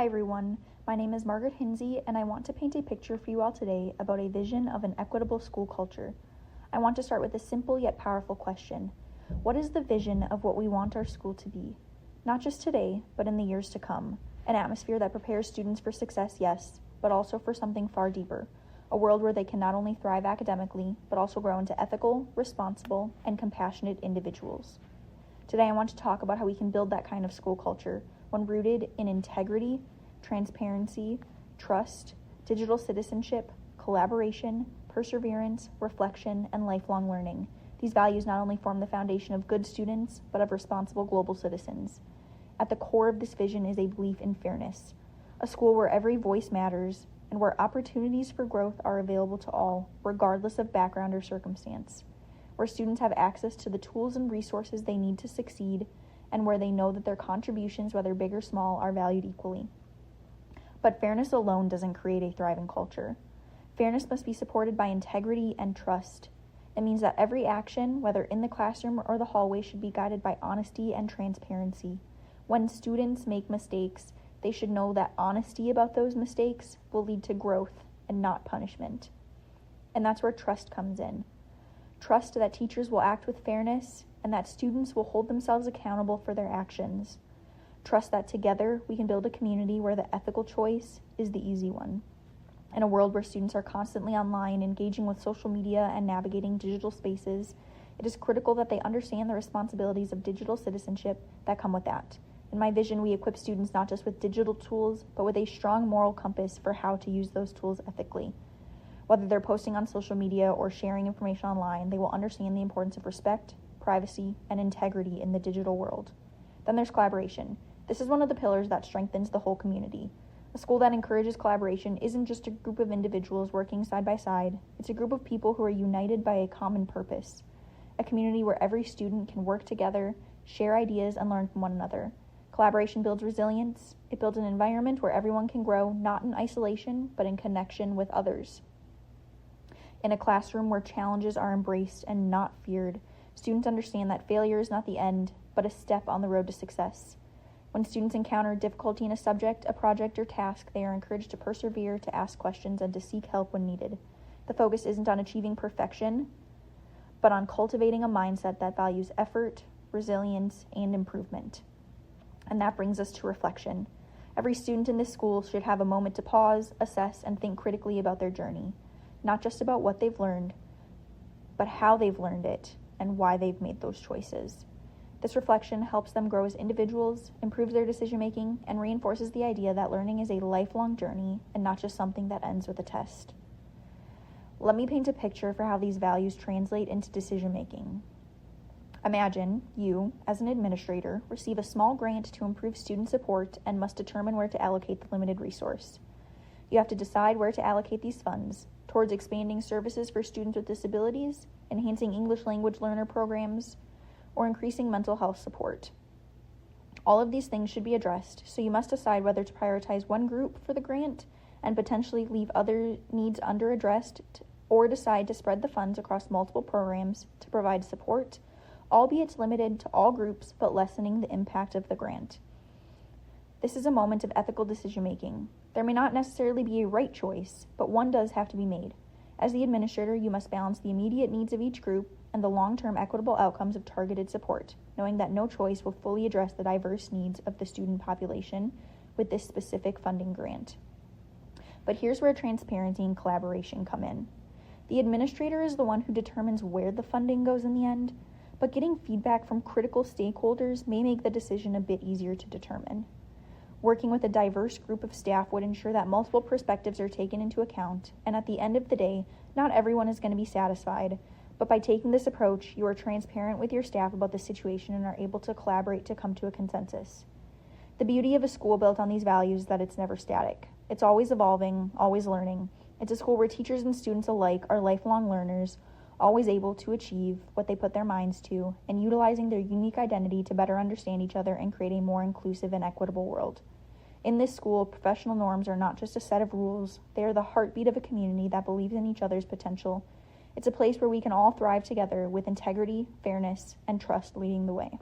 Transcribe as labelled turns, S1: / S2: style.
S1: Hi everyone, my name is Margaret Hinsey and I want to paint a picture for you all today about a vision of an equitable school culture. I want to start with a simple yet powerful question. What is the vision of what we want our school to be? Not just today, but in the years to come. An atmosphere that prepares students for success, yes, but also for something far deeper. A world where they can not only thrive academically, but also grow into ethical, responsible, and compassionate individuals. Today I want to talk about how we can build that kind of school culture, one rooted in integrity, transparency, trust, digital citizenship, collaboration, perseverance, reflection, and lifelong learning. These values not only form the foundation of good students, but of responsible global citizens. At the core of this vision is a belief in fairness, a school where every voice matters and where opportunities for growth are available to all, regardless of background or circumstance, where students have access to the tools and resources they need to succeed, and where they know that their contributions, whether big or small, are valued equally. But fairness alone doesn't create a thriving culture. Fairness must be supported by integrity and trust. It means that every action, whether in the classroom or the hallway, should be guided by honesty and transparency. When students make mistakes, they should know that honesty about those mistakes will lead to growth and not punishment. And that's where trust comes in. Trust that teachers will act with fairness and that students will hold themselves accountable for their actions. Trust that together we can build a community where the ethical choice is the easy one. In a world where students are constantly online, engaging with social media and navigating digital spaces, it is critical that they understand the responsibilities of digital citizenship that come with that. In my vision, we equip students not just with digital tools, but with a strong moral compass for how to use those tools ethically. Whether they're posting on social media or sharing information online, they will understand the importance of respect, privacy, and integrity in the digital world. Then there's collaboration. This is one of the pillars that strengthens the whole community. A school that encourages collaboration isn't just a group of individuals working side by side. It's a group of people who are united by a common purpose. A community where every student can work together, share ideas, and learn from one another. Collaboration builds resilience. It builds an environment where everyone can grow, not in isolation, but in connection with others. In a classroom where challenges are embraced and not feared, students understand that failure is not the end, but a step on the road to success. When students encounter difficulty in a subject, a project, or task, they are encouraged to persevere, to ask questions, and to seek help when needed. The focus isn't on achieving perfection, but on cultivating a mindset that values effort, resilience, and improvement. And that brings us to reflection. Every student in this school should have a moment to pause, assess, and think critically about their journey. Not just about what they've learned, but how they've learned it and why they've made those choices. This reflection helps them grow as individuals, improves their decision-making, and reinforces the idea that learning is a lifelong journey and not just something that ends with a test. Let me paint a picture for how these values translate into decision-making. Imagine you, as an administrator, receive a small grant to improve student support and must determine where to allocate the limited resource. You have to decide where to allocate these funds towards expanding services for students with disabilities, enhancing English language learner programs, or increasing mental health support. All of these things should be addressed, so you must decide whether to prioritize one group for the grant and potentially leave other needs underaddressed, or decide to spread the funds across multiple programs to provide support, albeit limited to all groups but lessening the impact of the grant. This is a moment of ethical decision-making. There may not necessarily be a right choice, but one does have to be made. As the administrator, you must balance the immediate needs of each group and the long-term equitable outcomes of targeted support, knowing that no choice will fully address the diverse needs of the student population with this specific funding grant. But here's where transparency and collaboration come in. The administrator is the one who determines where the funding goes in the end, but getting feedback from critical stakeholders may make the decision a bit easier to determine. Working with a diverse group of staff would ensure that multiple perspectives are taken into account, and at the end of the day, not everyone is going to be satisfied, but by taking this approach, you are transparent with your staff about the situation and are able to collaborate to come to a consensus. The beauty of a school built on these values is that it's never static. It's always evolving, always learning. It's a school where teachers and students alike are lifelong learners, always able to achieve what they put their minds to, and utilizing their unique identity to better understand each other and create a more inclusive and equitable world. In this school, professional norms are not just a set of rules, they are the heartbeat of a community that believes in each other's potential. It's a place where we can all thrive together with integrity, fairness, and trust leading the way.